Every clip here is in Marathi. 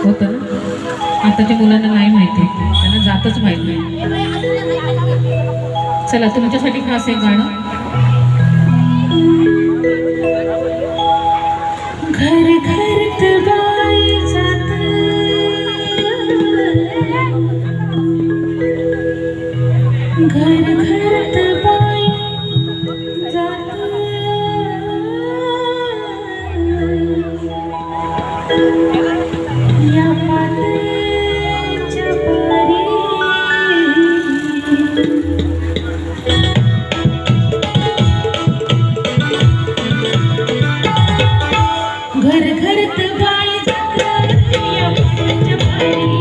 होतं ना. आताच्या मुलांना नाही माहिती, त्यांना जातच माहित नाही. चला तुमच्यासाठी खास एक गाणं. घर घर बाई जात, घर घर बाई जात, या पातळीच्या पारी घर घरत बाई जात, या पातळीच्या पारी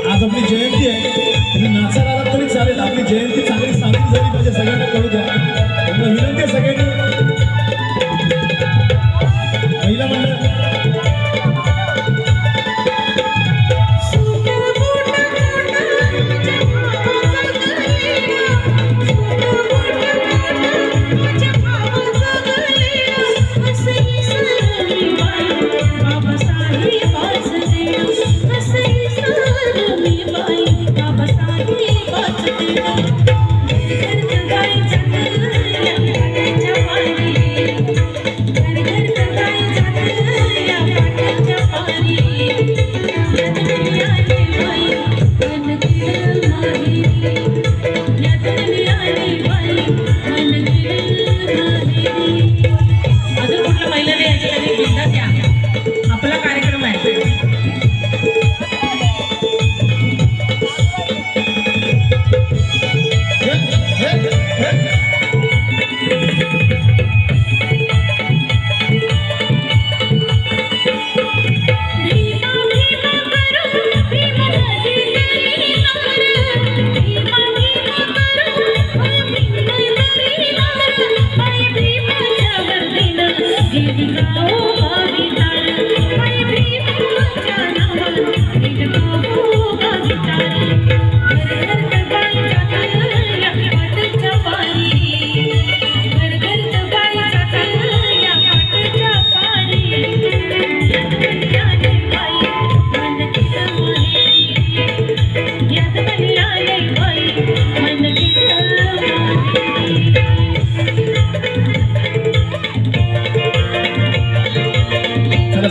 आज आपली जयंती आहे. तुम्ही नाचायला आलात तरी चालेल. आपली जयंती चांगली साजरी झाली पाहिजे, सगळ्यांना कळू द्या. त्यामुळे विनंती आहे सगळ्यांनी. महिला मंडळ आपला कार्यक्रम आहे.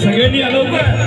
सगळ्यांनी आलो का?